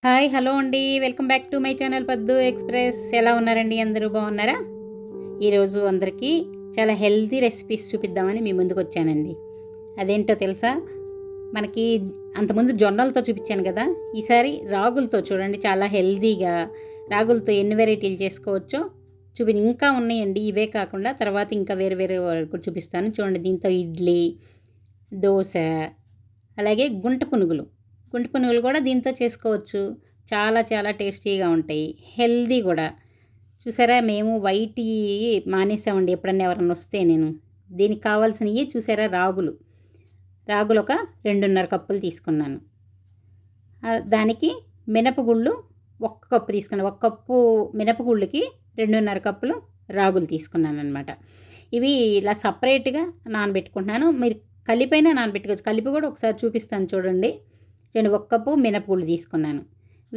Hi hello అండి, welcome back to my channel పద్దు express. ఎలా ఉన్నారండి? అందరూ బాగున్నారా? ఈరోజు అందరికీ చాలా హెల్తీ రెసిపీస్ చూపిద్దామని మీ ముందుకు వచ్చానండి. అదేంటో తెలుసా? మనకి అంతకుముందు జొన్నలతో చూపించాను కదా, ఈసారి రాగులతో చూడండి. చాలా హెల్తీగా రాగులతో ఎన్ని వెరైటీలు చేసుకోవచ్చో ఇంకా ఉన్నాయండి. ఇవే కాకుండా తర్వాత ఇంకా వేరే వేరే కూడా చూపిస్తాను చూడండి. దీంతో ఇడ్లీ, దోశ, అలాగే గుంట పునుగులు కూడా దీంతో చేసుకోవచ్చు. చాలా చాలా టేస్టీగా ఉంటాయి, హెల్దీ కూడా. చూసారా, మేము వైట్ మానేసామండి. ఎప్పుడన్నా ఎవరన్నా వస్తే నేను దీనికి కావాల్సినవి చూసారా, రాగులు ఒక 2.5 కప్పులు తీసుకున్నాను. దానికి మినపగుళ్ళు 1 కప్పు తీసుకున్నాను. 1 కప్పు మినపగుళ్ళకి 2.5 కప్పులు రాగులు తీసుకున్నాను అనమాట. ఇవి ఇలా సపరేట్గా నానబెట్టుకుంటున్నాను. మీరు కలిపైనా నానబెట్టుకోవచ్చు. కలిపి కూడా ఒకసారి చూపిస్తాను చూడండి. నేను 1 కప్పు మినపగుళ్ళు తీసుకున్నాను.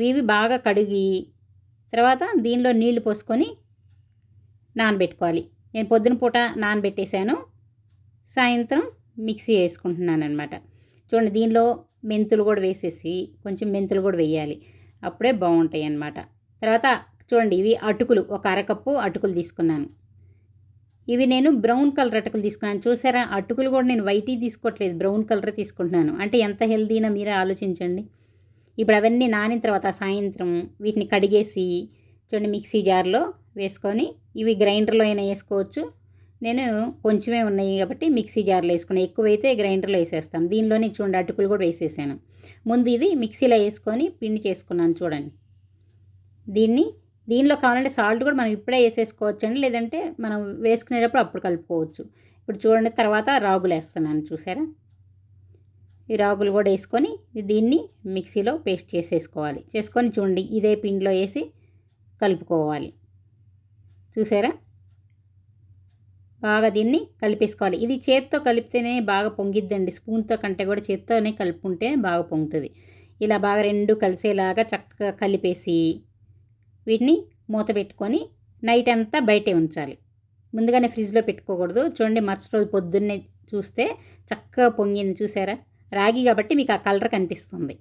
ఇవి బాగా కడిగి తర్వాత దీనిలో నీళ్లు పోసుకొని నానబెట్టుకోవాలి. నేను పొద్దున పూట నానబెట్టేశాను, సాయంత్రం మిక్సీ వేసుకుంటున్నాను అనమాట. చూడండి, దీనిలో మెంతులు కూడా వేసేసి కొంచెం మెంతులు కూడా వేయాలి, అప్పుడే బాగుంటాయి అన్నమాట. తర్వాత చూడండి, ఇవి అటుకులు 1 అరకప్పు అటుకులు తీసుకున్నాను. ఇవి నేను బ్రౌన్ కలర్ అటుకులు తీసుకున్నాను. చూసారా, అటుకులు కూడా నేను వైట్ తీసుకోవట్లేదు, బ్రౌన్ కలర్ తీసుకుంటున్నాను. అంటే ఎంత హెల్తీనా మీరే ఆలోచించండి. ఇప్పుడు అవన్నీ నానిన తర్వాత సాయంత్రం వీటిని కడిగేసి చూడండి మిక్సీ జార్లో వేసుకొని, ఇవి గ్రైండర్లో అయినా వేసుకోవచ్చు. నేను కొంచెమే ఉన్నాయి కాబట్టి మిక్సీ జార్లో వేసుకున్నాను. ఎక్కువైతే గ్రైండర్లో వేసేస్తాను. దీనిలోనే చూడండి అటుకులు కూడా వేసేసాను. ముందు ఇది మిక్సీలో వేసుకొని పిండి చేసుకున్నాను చూడండి. దీనిలో కావాలంటే సాల్ట్ కూడా మనం ఇప్పుడే వేసేసుకోవచ్చండి, లేదంటే మనం వేసుకునేటప్పుడు అప్పుడు కలుపుకోవచ్చు. ఇప్పుడు చూడండి, తర్వాత రాగులు వేస్తున్నాను. చూసారా, ఈ రాగులు కూడా వేసుకొని దీన్ని మిక్సీలో పేస్ట్ చేసుకొని చూడండి ఇదే పిండిలో వేసి కలుపుకోవాలి. చూసారా, బాగా దీన్ని కలిపేసుకోవాలి. ఇది చేత్తో కలిపితేనే బాగా పొంగిద్దండి, స్పూన్తో కంటే కూడా చేత్తోనే కలుపుకుంటే బాగా పొంగుతుంది. ఇలా బాగా రెండు కలిసేలాగా చక్కగా కలిపేసి వీటిని మూత పెట్టుకొని నైట్ అంతా బయటే ఉంచాలి. ముందుగానే ఫ్రిడ్జ్లో పెట్టుకోకూడదు. చూడండి, మరుసటి రోజు పొద్దున్నే చూస్తే చక్కగా పొంగింది. చూసారా, రాగి కాబట్టి మీకు ఆ కలర్ కనిపిస్తుంది.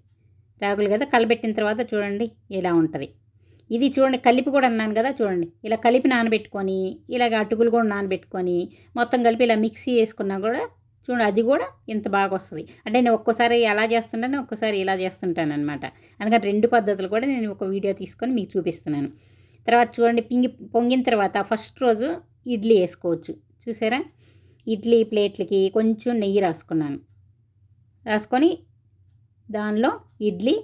రాగులు కదా, కలబెట్టిన తర్వాత చూడండి ఇలా ఉంటుంది. ఇది చూడండి కలిపి కూడా అన్నాను కదా, చూడండి ఇలా కలిపి నానబెట్టుకొని ఇలాగ అటుకులు కూడా నానబెట్టుకొని మొత్తం కలిపి ఇలా మిక్సీ వేసుకున్నా కూడా చూడండి అది కూడా ఇంత బాగా వస్తుంది. అంటే నేను ఒక్కోసారి అలా చేస్తుంటాను, ఒక్కోసారి ఇలా చేస్తుంటాను అనమాట. అందుకని 2 పద్ధతులు కూడా నేను ఒక వీడియో తీసుకొని మీకు చూపిస్తున్నాను. తర్వాత చూడండి, పొంగిన తర్వాత ఫస్ట్ రోజు ఇడ్లీ వేసుకోవచ్చు. చూసారా, ఇడ్లీ ప్లేట్లకి కొంచెం నెయ్యి రాసుకొని దానిలో ఇడ్లీ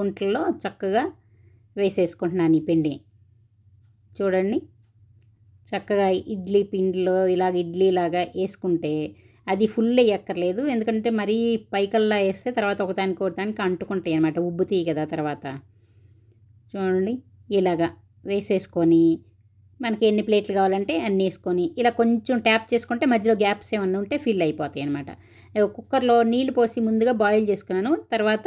గుంటల్లో చక్కగా వేసేసుకుంటున్నాను ఈ పిండిని. చూడండి, చక్కగా ఇడ్లీ పిండిలో ఇలాగ ఇడ్లీలాగా వేసుకుంటే అది ఫుల్ వేయక్కర్లేదు, ఎందుకంటే మరీ పైకల్లా వేస్తే తర్వాత ఒకదానికి అంటుకుంటాయి అన్నమాట, ఉబ్బుతాయి కదా తర్వాత. చూడండి, ఇలాగా వేసేసుకొని మనకి ఎన్ని ప్లేట్లు కావాలంటే అన్నీ వేసుకొని ఇలా కొంచెం ట్యాప్ చేసుకుంటే మధ్యలో గ్యాప్స్ ఏమన్నా ఉంటే ఫిల్ అయిపోతాయి అన్నమాట. కుక్కర్లో నీళ్లు పోసి ముందుగా బాయిల్ చేసుకున్నాను. తర్వాత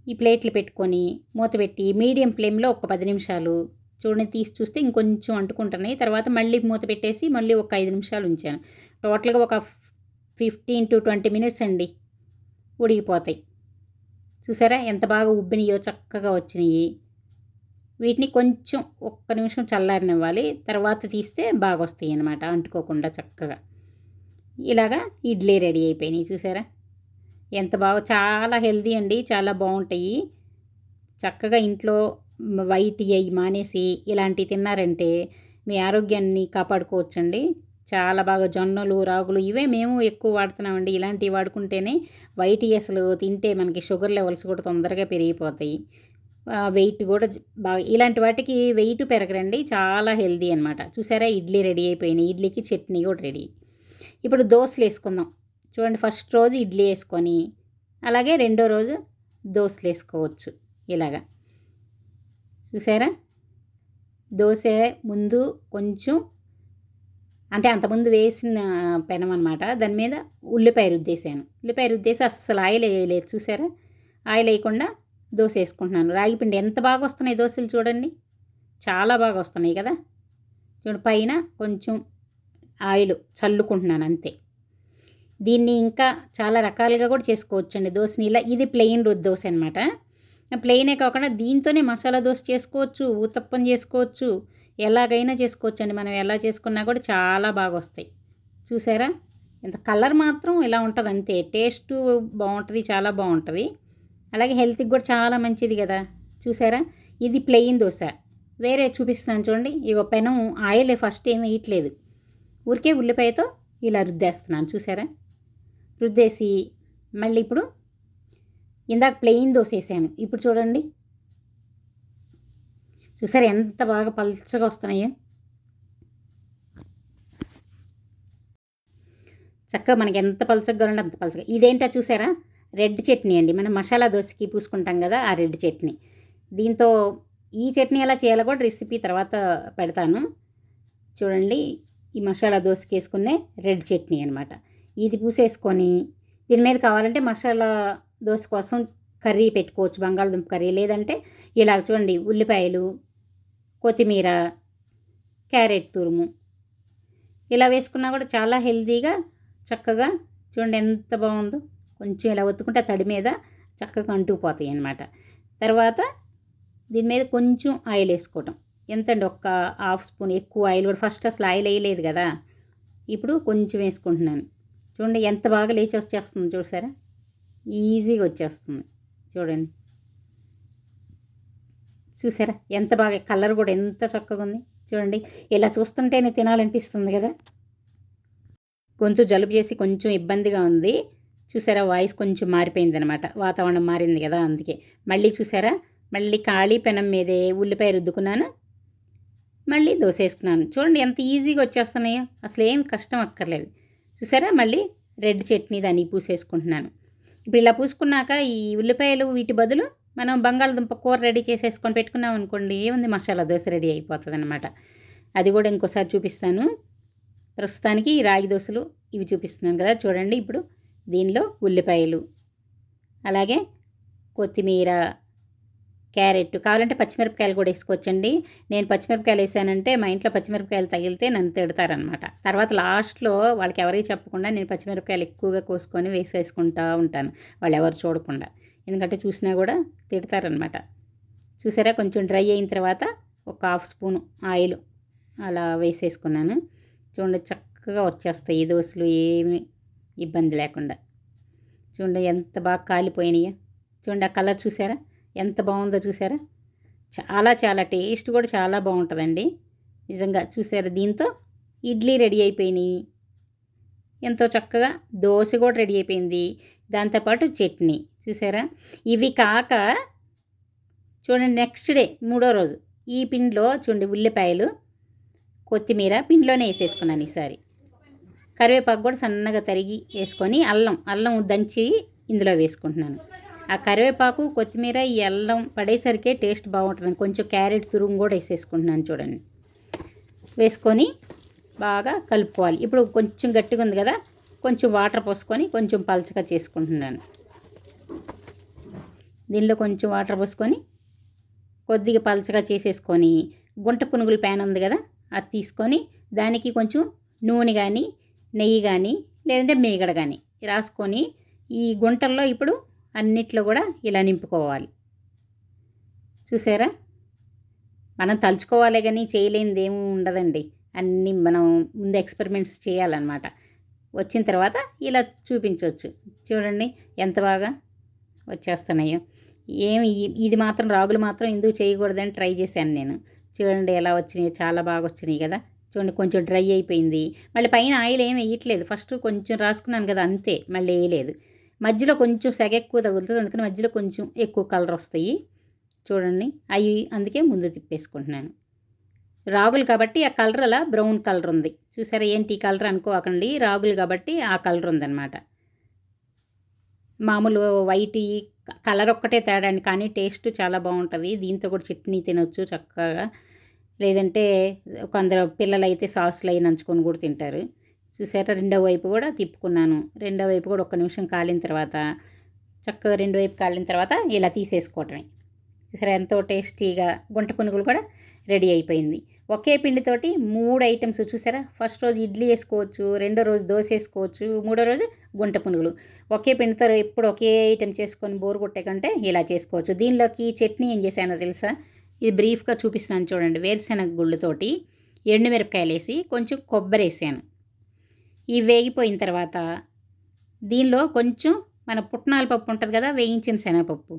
ఈ ప్లేట్లు పెట్టుకొని మూత పెట్టి మీడియం ఫ్లేమ్లో ఒక 10 నిమిషాలు చూడండి, తీసి చూస్తే ఇంకొంచెం అంటుకుంటున్నాయి. తర్వాత మళ్ళీ మూత పెట్టేసి మళ్ళీ ఒక 5 నిమిషాలు ఉంచాను. టోటల్గా ఒక 15 to 20 మినిట్స్ అండి, ఉడికిపోతాయి. చూసారా ఎంత బాగా ఉబ్బినాయో, చక్కగా వచ్చినాయి. వీటిని కొంచెం 1 నిమిషం చల్లారనివ్వాలి, తర్వాత తీస్తే బాగా వస్తాయి అన్నమాట, అంటుకోకుండా చక్కగా. ఇలాగా ఇడ్లీ రెడీ అయిపోయినాయి. చూసారా ఎంత బాగా, చాలా హెల్తీ అండి, చాలా బాగుంటాయి. చక్కగా ఇంట్లో వైట్ అయ్యి మానేసి ఇలాంటివి తిన్నారంటే మీ ఆరోగ్యాన్ని కాపాడుకోవచ్చండి. చాలా బాగా జొన్నలు, రాగులు ఇవే మేము ఎక్కువ వాడుతున్నామండి. ఇలాంటివి వాడుకుంటేనే వైట్ అసలు తింటే మనకి షుగర్ లెవెల్స్ కూడా తొందరగా పెరిగిపోతాయి, వెయిట్ కూడా బాగా. ఇలాంటి వాటికి వెయిట్ పెరగరండి, చాలా హెల్తీ అనమాట. చూసారా, ఇడ్లీ రెడీ అయిపోయినాయి. ఇడ్లీకి చట్నీ కూడా రెడీ. ఇప్పుడు దోశలు వేసుకుందాం. చూడండి, ఫస్ట్ రోజు ఇడ్లీ వేసుకొని అలాగే రెండో రోజు దోశలు వేసుకోవచ్చు ఇలాగా. చూసారా, దోశ ముందు కొంచెం అంటే అంతకుముందు వేసిన పెనం అనమాట, దాని మీద ఉల్లిపాయ రుద్దేసి అస్సలు ఆయిల్ వేయలేదు. చూసారా, ఆయిల్ వేయకుండా దోశ వేసుకుంటున్నాను. రాగిపిండి ఎంత బాగా వస్తున్నాయి దోశలు చూడండి, చాలా బాగా వస్తున్నాయి కదా. చూడండి, పైన కొంచెం ఆయిల్ చల్లుకుంటున్నాను అంతే. దీన్ని ఇంకా చాలా రకాలుగా కూడా చేసుకోవచ్చండి దోశని. ఇలా ఇది ప్లెయిన్ దోశ అనమాట. ప్లెయినే కాకుండా దీంతోనే మసాలా దోశ చేసుకోవచ్చు, ఊతప్పం చేసుకోవచ్చు, ఎలాగైనా చేసుకోవచ్చు అండి. మనం ఎలా చేసుకున్నా కూడా చాలా బాగా వస్తాయి. చూసారా? ఇంత కలర్ మాత్రం ఇలా ఉంటుంది అంతే. టేస్టు బాగుంటుంది, చాలా బాగుంటుంది. అలాగే హెల్త్కి కూడా చాలా మంచిది కదా. చూసారా? ఇది ప్లెయిన్ దోశ. వేరే చూపిస్తున్నాను చూడండి. ఇగో పెనం ఆయిల్ ఫస్ట్ ఏమి వేయట్లేదు, ఊరికే ఉల్లిపాయతో ఇలా రుద్దేస్తున్నాను. చూసారా? రుద్దేసి మళ్ళీ ఇప్పుడు ఇందాక ప్లెయిన్ దోశ వేసాను. ఇప్పుడు చూడండి, చూసారా ఎంత బాగా పల్చగా వస్తున్నాయో. చక్కగా మనకి ఎంత పలచగా కావాలంటే అంత పలచగా. ఇదేంటో చూసారా? రెడ్ చట్నీ అండి. మనం మసాలా దోశకి పూసుకుంటాం కదా, ఆ రెడ్ చట్నీ. దీంతో ఈ చట్నీ ఎలా చేయాలో కూడా రెసిపీ తర్వాత పెడతాను చూడండి. ఈ మసాలా దోశకి వేసుకునే రెడ్ చట్నీ అనమాట. ఇది పూసేసుకొని దీని మీద కావాలంటే మసాలా దోశ కోసం కర్రీ పెట్టుకోవచ్చు, బంగాళదుంప కర్రీ. లేదంటే ఇలా చూడండి, ఉల్లిపాయలు, కొత్తిమీర, క్యారెట్ తురుము ఇలా వేసుకున్నా కూడా చాలా హెల్తీగా చక్కగా చూడండి ఎంత బాగుందో. కొంచెం ఇలా ఒత్తుకుంటే తడి మీద చక్కగా అంటుకుపోతాయి అన్నమాట. తర్వాత దీని మీద కొంచెం ఆయిల్ వేసుకోవటం. ఎంతండి, ఒక్క హాఫ్ స్పూన్. ఎక్కువ ఆయిల్ కూడా ఫస్ట్ అసలు ఆయిల్ వేయలేదు కదా, ఇప్పుడు కొంచెం వేసుకుంటున్నాను. చూడండి ఎంత బాగా లేచి వచ్చేస్తుంది. చూసారా? ఈజీగా వచ్చేస్తుంది చూడండి. చూసారా ఎంత బాగా, కలర్ కూడా ఎంత చక్కగా ఉంది చూడండి. ఇలా చూస్తుంటేనే తినాలనిపిస్తుంది కదా. గొంతు జలుబు చేసి కొంచెం ఇబ్బందిగా ఉంది. చూసారా? వాయిస్ కొంచెం మారిపోయింది అనమాట, వాతావరణం మారింది కదా అందుకే. మళ్ళీ చూసారా? మళ్ళీ ఖాళీ పెనం మీదే ఉల్లిపాయ రుద్దుకున్నాను, మళ్ళీ దోశ వేసుకున్నాను. చూడండి ఎంత ఈజీగా వచ్చేస్తున్నాయో, అసలు ఏం కష్టం అక్కర్లేదు. చూసారా? మళ్ళీ రెడ్ చట్నీ దానికి పూసేసుకుంటున్నాను. ఇప్పుడు ఇలా పూసుకున్నాక ఈ ఉల్లిపాయలు వీటి బదులు మనం బంగాళదుంప కూర రెడీ చేసేసుకొని పెట్టుకున్నాం అనుకోండి, ఏముంది, మసాలా దోశ రెడీ అయిపోతుంది అనమాట. అది కూడా ఇంకోసారి చూపిస్తాను. ప్రస్తుతానికి ఈ రాగి దోశలు ఇవి చూపిస్తున్నాను కదా చూడండి. ఇప్పుడు దీనిలో ఉల్లిపాయలు, అలాగే కొత్తిమీర, క్యారెట్, కావాలంటే పచ్చిమిరపకాయలు కూడా వేసుకోవచ్చండి. నేను పచ్చిమిరపకాయలు వేసానంటే మా ఇంట్లో పచ్చిమిరపకాయలు తగిలితే నన్ను తిడతారనమాట. తర్వాత లాస్ట్లో వాళ్ళకి ఎవరికి చెప్పకుండా నేను పచ్చిమిరపకాయలు ఎక్కువగా కోసుకొని వేసేసుకుంటూ ఉంటాను, వాళ్ళు ఎవరు చూడకుండా. ఎందుకంటే చూసినా కూడా తిడతారనమాట. చూసారా? కొంచెం డ్రై అయిన తర్వాత ఒక హాఫ్ స్పూను ఆయిల్ అలా వేసేసుకున్నాను. చూడండి చక్కగా వచ్చేస్తాయి ఈ దోశలు, ఏమి ఇబ్బంది లేకుండా. చూడండి ఎంత బాగా కాలిపోయినాయో. చూడండి ఆ కలర్ చూసారా ఎంత బాగుందో. చూసారా? చాలా చాలా టేస్ట్ కూడా చాలా బాగుంటుందండి నిజంగా. చూసారా? దీంతో ఇడ్లీ రెడీ అయిపోయినాయి, ఎంతో చక్కగా దోశ కూడా రెడీ అయిపోయింది, దాంతోపాటు చట్నీ. చూసారా? ఇవి కాక చూడండి నెక్స్ట్ డే మూడో రోజు ఈ పిండిలో చూడండి ఉల్లిపాయలు, కొత్తిమీర పిండిలోనే వేసేసుకున్నాను ఈసారి. కరివేపాకు కూడా సన్నగా తరిగి వేసుకొని అల్లం దంచి ఇందులో వేసుకుంటున్నాను. ఆ కరివేపాకు, కొత్తిమీర, ఈ అల్లం పడేసరికే టేస్ట్ బాగుంటుంది. కొంచెం క్యారెట్ తురుము కూడా వేసేసుకుంటున్నాను చూడండి. వేసుకొని బాగా కలుపుకోవాలి. ఇప్పుడు కొంచెం గట్టిగా ఉంది కదా, కొంచెం వాటర్ పోసుకొని కొంచెం పలచగా చేసుకుంటున్నాను. దీనిలో కొంచెం వాటర్ పోసుకొని కొద్దిగా పలచగా చేసేసుకొని గుంట పునుగుల ప్యాన్ ఉంది కదా, అది తీసుకొని దానికి కొంచెం నూనె కానీ నెయ్యి కానీ లేదంటే మీగడ కానీ రాసుకొని ఈ గుంటల్లో ఇప్పుడు అన్నిట్లో కూడా ఇలా నింపుకోవాలి. చూసారా? మనం తలుచుకోవాలి కానీ చేయలేనిది ఏమి ఉండదండి. అన్నీ మనం ముందు ఎక్స్పెరిమెంట్స్ చేయాలన్నమాట. వచ్చిన తర్వాత ఇలా చూపించవచ్చు. చూడండి ఎంత బాగా వచ్చేస్తున్నాయో. ఇది మాత్రం రాగులు మాత్రం ఎందుకు చేయకూడదని ట్రై చేశాను నేను. చూడండి ఎలా వచ్చినాయో, చాలా బాగా వచ్చినాయి కదా. చూడండి కొంచెం డ్రై అయిపోయింది. మళ్ళీ పైన ఆయిల్ ఏమి వేయట్లేదు, ఫస్ట్ కొంచెం రాసుకున్నాను కదా అంతే, మళ్ళీ వేయలేదు. మధ్యలో కొంచెం సెగ ఎక్కువ తగులుతుంది, అందుకని మధ్యలో కొంచెం ఎక్కువ కలర్ వస్తాయి చూడండి. అవి అందుకే ముందు తిప్పేసుకుంటున్నాను. రాగులు కాబట్టి ఆ కలర్ అలా బ్రౌన్ కలర్ ఉంది. చూసారా? ఏంటి ఈ కలర్ అనుకోకండి, రాగులు కాబట్టి ఆ కలర్ ఉందన్నమాట. మామూలు వైట్ కలర్ ఒక్కటే తేడా అండి, కానీ టేస్ట్ చాలా బాగుంటుంది. దీంతో కూడా చట్నీ తినొచ్చు చక్కగా, లేదంటే కొందరు పిల్లలు అయితే సాసులు అవి నంచుకొని కూడా తింటారు. చూసారా? రెండో వైపు కూడా తిప్పుకున్నాను. రెండో వైపు కూడా 1 నిమిషం కాలిన తర్వాత చక్కగా రెండో వైపు కాలిన తర్వాత ఇలా తీసేసుకోవటమే. చూసారా ఎంతో టేస్టీగా గుంట పునుగులు కూడా రెడీ అయిపోయింది. ఒకే పిండితోటి 3 ఐటమ్స్ చూసారా. ఫస్ట్ రోజు ఇడ్లీ వేసుకోవచ్చు, రెండో రోజు దోశ వేసుకోవచ్చు, మూడో రోజు గుంట పునుగులు. ఒకే పిండితో ఎప్పుడు ఒకే ఐటెం చేసుకొని బోర్ కొట్టే కంటే ఇలా చేసుకోవచ్చు. దీనిలోకి చట్నీ ఏం చేశానో తెలుసా? ఇది బ్రీఫ్గా చూపిస్తున్నాను చూడండి. వేరుశెనగ గుళ్ళతోటి ఎండుమిరపకాయలు వేసి కొంచెం కొబ్బరి వేసాను. ఇవి వేగిపోయిన తర్వాత దీనిలో కొంచెం మన పుట్నాల పప్పు ఉంటుంది కదా, వేయించిన శనగపప్పు,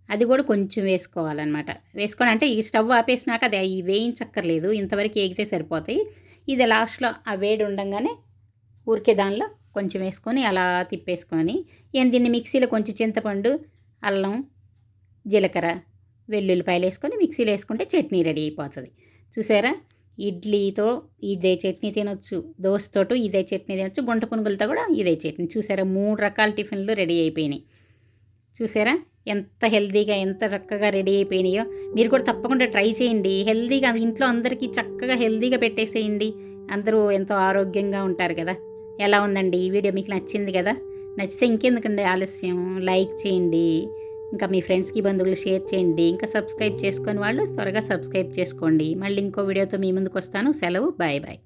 అది కూడా కొంచెం వేసుకోవాలన్నమాట. వేసుకొని అంటే ఈ స్టవ్ ఆపేసినాక అది వేయించక్కర్లేదు, ఇంతవరకు వేగితే సరిపోతాయి. ఇది లాస్ట్లో ఆ వేడి ఉండగానే ఊరికే దానిలో కొంచెం వేసుకొని అలా తిప్పేసుకొని దీన్ని మిక్సీలో కొంచెం చింతపండు, అల్లం, జీలకర్ర, వెల్లుల్లిపాయలు వేసుకొని మిక్సీలో వేసుకుంటే చట్నీ రెడీ అయిపోతుంది. చూసారా, ఇడ్లీతో ఇదే చట్నీ తినొచ్చు, దోశతోటి ఇదే చట్నీ తినొచ్చు, గుంట పునుగులతో కూడా ఇదే చట్నీ. చూసారా, 3 రకాల టిఫిన్లు రెడీ అయిపోయినాయి. చూసారా ఎంత హెల్తీగా ఎంత చక్కగా రెడీ అయిపోయినాయో. మీరు కూడా తప్పకుండా ట్రై చేయండి. హెల్తీగా ఇంట్లో అందరికీ చక్కగా హెల్తీగా పెట్టేసేయండి. అందరూ ఎంతో ఆరోగ్యంగా ఉంటారు కదా. ఎలా ఉందండి ఈ వీడియో? మీకు నచ్చింది కదా? నచ్చితే ఇంకెందుకండి ఆలస్యం, లైక్ చేయండి, ఇంకా మీ ఫ్రెండ్స్కి బంధువులు షేర్ చేయండి. ఇంకా సబ్స్క్రైబ్ చేసుకొని వాళ్ళు త్వరగా సబ్స్క్రైబ్ చేసుకోండి. మళ్ళీ ఇంకో వీడియోతో మీ ముందుకు వస్తాను. సెలవు, బాయ్ బాయ్.